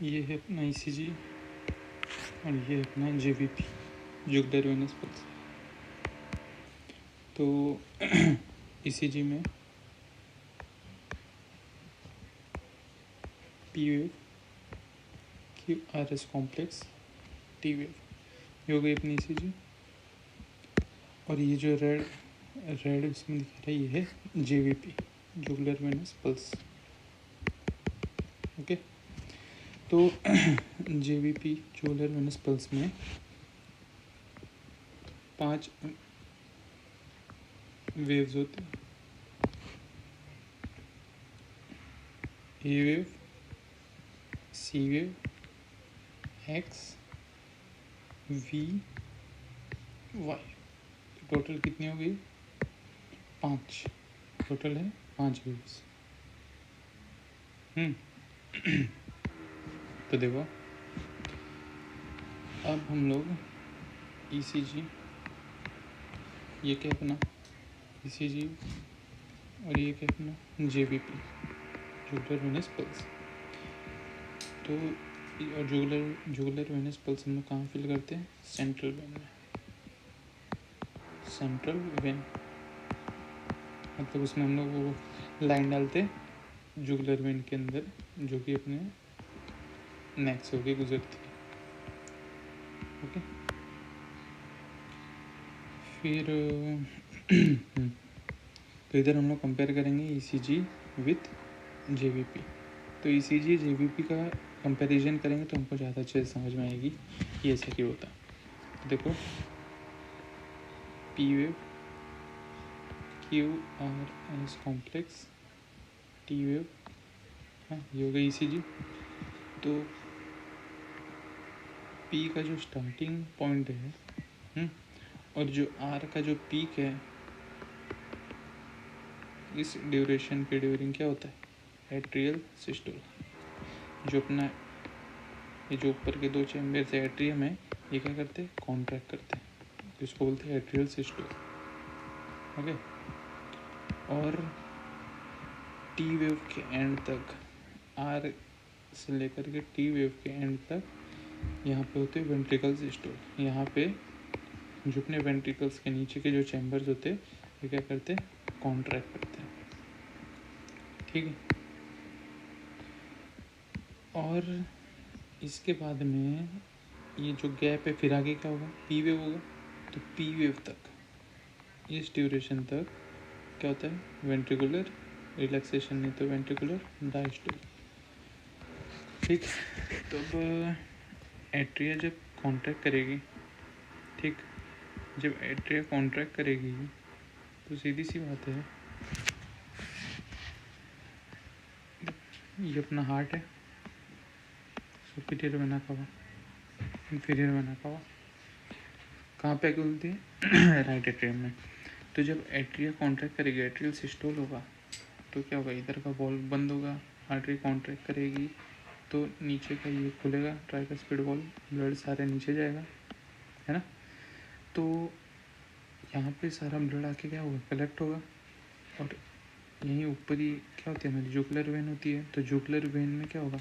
ये है अपना ईसीजी और ये है अपना जेवीपी, जुगलर वेनस पल्स। तो ईसीजी में P wave, Q R S complex, T wave, ये हो गई अपनी ईसीजी। और ये जो रेड इसमें दिखा रहा है, ये है JVP, jugular venous pulse. Okay, तो जेवीपी जुगलर वेनस पल्स में 5 वेव्स होती हैं। A wave, C wave, X, V, Y. Total कितनी हो गई? 5। टोटल है 5 वेव्स। तो देखो, अब हम लोग ईसीजी, ये क्या अपना ईसीजी और ये क्या अपना जेवीपी, जुगलर वेनस पल्स। तो और जुगलर वेनस पल्स हम लोग कहाँ फिल करते हैं? सेंट्रल वेन में। सेंट्रल वेन मतलब उसमें हम लोग वो लाइन डालते जुगलर वेन के अंदर, जो कि अपने नेक से होके गुजरती है। ओके, फिर तो इधर हम लोग कंपेयर करेंगे ईसीजी विथ जेवीपी। तो ईसीजी जेवीपी का कंपैरिजन करेंगे तो हमको ज़्यादा अच्छे से समझ में आएगी कि ऐसा क्यों होता है। देखो, P wave, Q R S complex, T wave, हाँ ये हो गई ईसीजी। तो पी का जो स्टार्टिंग पॉइंट है और जो आर का जो पीक है, इस ड्यूरेशन के ड्यूरिंग क्या होता है? Atrial systole. जो अपना ये जो ऊपर के 2 चैम्बर्स है एट्रियम है, ये क्या करते हैं? कॉन्ट्रैक्ट करते हैं, तो इसको बोलते हैं एट्रियल सिस्टोल। ओके, और टी वेव के एंड तक, आर से लेकर के टी वेव के एंड तक यहाँ पे होते हैं वेंट्रिकल सिस्टोल। यहाँ पे जो अपने वेंट्रिकल्स के नीचे के जो चैम्बर्स होते हैं, ये क्या करते हैं? कॉन्ट्रैक्ट करते हैं। ठीक है, और इसके बाद में ये जो गैप है, फिर आगे क्या होगा? पी वेव होगा। तो पी वेव तक, इस ड्यूरेशन तक क्या होता है? वेंट्रिकुलर रिलैक्सेशन, नहीं तो वेंट्रिकुलर डायस्टोल। ठीक, तो अब एट्रिया जब कॉन्ट्रैक्ट करेगी, ठीक, जब एट्रिया कॉन्ट्रैक्ट करेगी तो सीधी सी बात है, ये अपना हार्ट है, superior vena cava, inferior vena cava, कहाँ पे खुलती है? राइट एट्रियम में। तो जब एट्रिया कॉन्ट्रैक्ट करेगी, एट्रियल सिस्टोल होगा, तो क्या होगा? इधर का वॉल्व बंद होगा, आर्टरी कॉन्ट्रैक्ट करेगी तो नीचे का ये खुलेगा, ट्राइकस्पिड वॉल्व, ब्लड सारे नीचे जाएगा, है ना। तो यहाँ पे सारा ब्लड आके क्या होगा? कलेक्ट होगा, और यहीं ऊपर ही क्या होती है? हमारी जुगुलर वेन होती है। तो जुगुलर वेन में क्या होगा?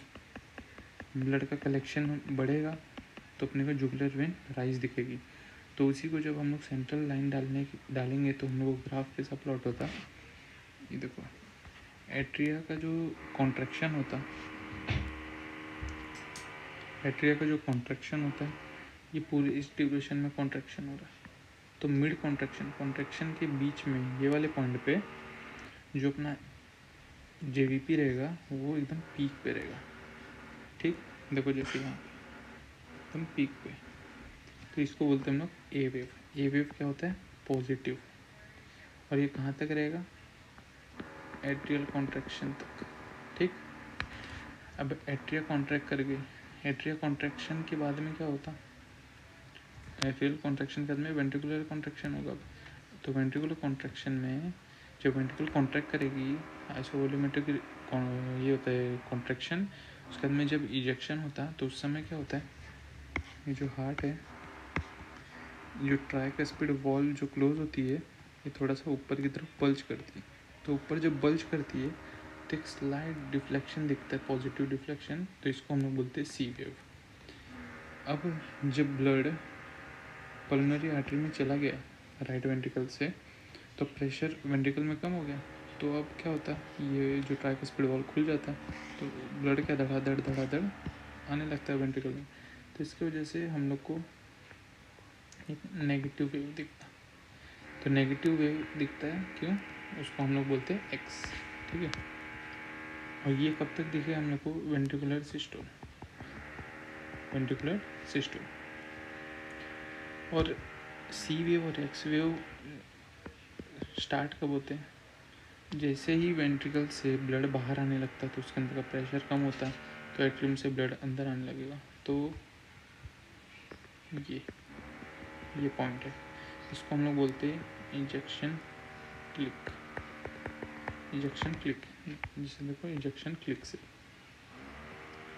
ब्लड का कलेक्शन बढ़ेगा, तो अपने को जुगुलर वेन राइज दिखेगी। तो उसी को जब हम लोग सेंट्रल लाइन डालेंगे तो हम लोग ग्राफ कैसा प्लॉट होता? ये देखो, एट्रिया का जो कॉन्ट्रैक्शन होता है, ये पूरे इस ड्यूरेशन में कॉन्ट्रैक्शन हो रहा है। तो मिड कॉन्ट्रैक्शन के बीच में ये वाले पॉइंट पे जो अपना जेवीपी रहेगा वो एकदम पीक पे रहेगा। ठीक, देखो जैसे यहाँ एकदम पीक पे, तो इसको बोलते हैं हम लोग ए वेव। ए वेव क्या होता है? पॉजिटिव। और ये कहाँ तक रहेगा? एट्रियल कॉन्ट्रैक्शन तक। ठीक, अब एट्रिया कॉन्ट्रैक्ट कर गई, एट्रिया कॉन्ट्रैक्शन के बाद में क्या होता? एट्रियल कॉन्ट्रैक्शन के बाद में वेंट्रिकुलर कॉन्ट्रैक्शन होगा। तो वेंट्रिकुलर कॉन्ट्रैक्शन में जब वेंट्रिकल कॉन्ट्रैक्ट करेगी, आइसोवोल्यूमेट्रिक ये होता है कॉन्ट्रैक्शन, उसके बाद में जब इजेक्शन होता है तो उस समय क्या होता है? ये जो हार्ट है, जो ट्राइकस्पिड वॉल्व जो क्लोज होती है, ये थोड़ा सा ऊपर की तरफ बल्ज करती है। तो ऊपर जब बल्ज करती है तो एक स्लाइड डिफ्लेक्शन दिखता है, पॉजिटिव डिफ्लेक्शन, तो इसको हम लोग बोलते हैं सी वेव। अब जब ब्लड पल्मोनरी आर्टरी में चला गया राइट वेंट्रिकल से, तो प्रेशर वेंट्रिकल में कम हो गया, तो अब क्या होता है, ये जो ट्राइकुस्पिड वॉल्व खुल जाता है, तो ब्लड क्या धड़ाधड़ आने लगता है वेंट्रिकल में। तो इसकी वजह से हम लोग को एक नेगेटिव वेव दिखता है। तो नेगेटिव वेव दिखता है क्यों, उसको हम लोग बोलते हैं एक्स, ठीक है। और ये कब तक दिखे हम लोग को, वेंट्रिकुलर सिस्टोल, वेंट्रिकुलर सिस्टोल। और सी वेव और एक्स वेव स्टार्ट कब होते हैं, जैसे ही वेंट्रिकल से ब्लड बाहर आने लगता है तो उसके अंदर का प्रेशर कम होता है, तो एट्रियम से ब्लड अंदर आने लगेगा। तो ये पॉइंट है, इसको हम लोग बोलते हैं इंजेक्शन क्लिक, इंजेक्शन क्लिक, जिसे देखो इंजेक्शन क्लिक से।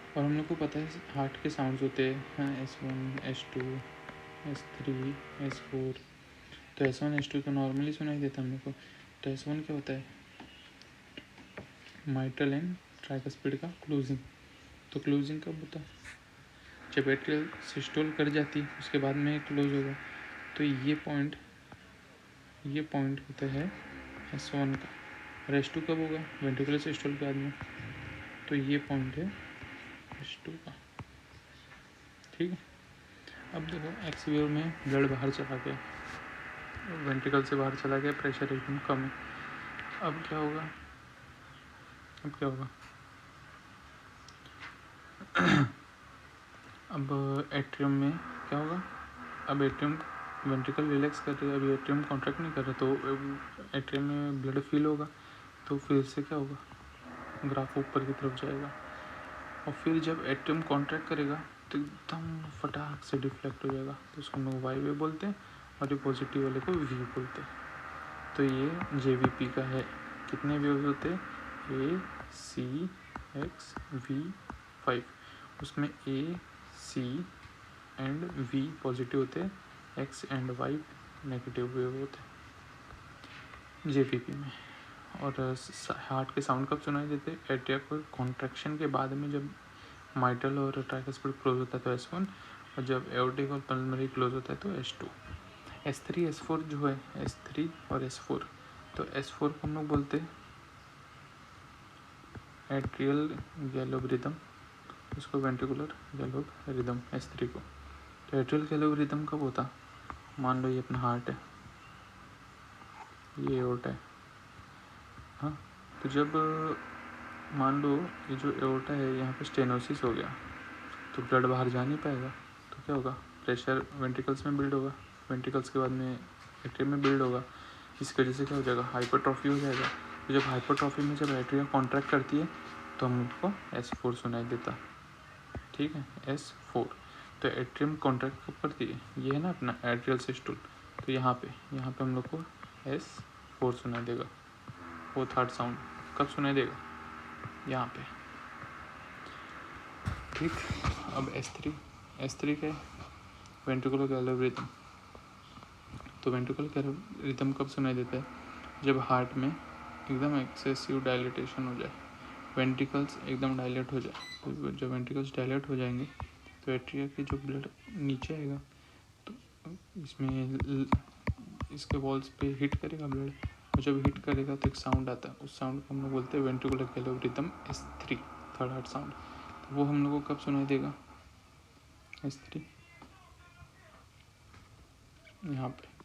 और हम लोग को पता है हार्ट के साउंड्स होते हैं, S1 S2 S3 S4। तो S1 S2 तो नॉर्मली सुनाई देता है हम लोग को। तो S1 क्या होता है, माइट्रल एंड ट्राइकुस्पिड का क्लोजिंग। तो क्लोजिंग कब होता है, जब एट्रियल सिस्टोल कर जाती है उसके बाद में क्लोज होगा। तो ये पॉइंट होता है S1 का। और S2 कब होगा, वेंट्रिकुलर सिस्टोल के बाद में। तो ये पॉइंट है S2 का, ठीक है। अब देखो एक्स वेव में ब्लड बाहर चला गया, वेंट्रिकल से बाहर चला गया, प्रेशर एकदम कम है। अब क्या होगा, अब एट्रियम में क्या होगा, अब एट्रियम वेंट्रिकल रिलैक्स कर रही है, अभी एट्रियम कॉन्ट्रैक्ट नहीं कर रहा, तो एट्रियम में ब्लड फिल होगा, तो फिर से क्या होगा, ग्राफ ऊपर की तरफ जाएगा। और फिर जब एट्रियम कॉन्ट्रैक्ट करेगा तो एकदम फटाक से डिफ्लेक्ट हो जाएगा, तो उसको हम लोग वाई वेव बोलते हैं, और ये पॉजिटिव वाले को वी बोलते हैं। तो ये JVP का है। कितने वेव्स होते हैं, A C X V 5, उसमें A C and V positive होते हैं, X and Y negative wave होते हैं JVP में। और हार्ट के साउंड कब सुनाई देते हैं, एट्रिया को कॉन्ट्रैक्शन के बाद में, जब माइट्रल और ट्राइकुस्पिड क्लोज होता है तो S1, और जब एओर्टिक और पल्मोनरी क्लोज होता है तो S2। S3 S4 जो है, S3 और S4, तो S4 को हम लोग बोलते हैं एट्रियल गैलोब रिदम, इसको वेंट्रिकुलर गैलोब रिदम S3 को। तो एट्रियल गैलोब रिदम कब होता, मान लो ये अपना हार्ट है, ये एओर्टा है, हाँ। तो जब मान लो ये जो एओर्टा है यहाँ पे स्टेनोसिस हो गया, तो ब्लड बाहर जा नहीं पाएगा, तो क्या होगा, प्रेशर वेंट्रिकल्स में बिल्ड होगा, वेंट्रिकल्स के बाद में एट्रियम में बिल्ड होगा, इसकी वजह से क्या हो जाएगा, हाइपरट्रॉफी हो जाएगा। तो जब हाइपरट्रॉफी में जब एट्रिया कॉन्ट्रैक्ट करती है तो हम उसको S4 सुनाई देता, ठीक है, S4। तो एट्रियम कॉन्ट्रैक्ट कब करती है, ये है ना अपना एट्रियल सिस्टोल, तो यहाँ पे हम लोग को S4 सुनाई देगा। वो थर्ड साउंड कब सुनाई देगा, यहाँ पे, ठीक। अब S3 क्या है, वेंट्रिकुलर गैलोब रिदम। तो वेंट्रिकुलर गैलोब रिदम कब सुनाई देता है, जब हार्ट में एकदम एक्सेसिव डायलिटेशन हो जाए, वेंट्रिकल्स एकदम डायलेट हो जाए। तो जब वेंट्रिकल्स डायलेट हो जाएंगे तो एट्रिया की जो ब्लड नीचे आएगा, तो इसमें इसके वॉल्स पे हिट करेगा ब्लड, और जब हिट करेगा तो एक साउंड आता है, उस साउंड को हम लोग बोलते हैं ventricular gallop rhythm S3, third heart sound. तो वो हम लोग को कब सुनाई देगा, S3, यहाँ पे।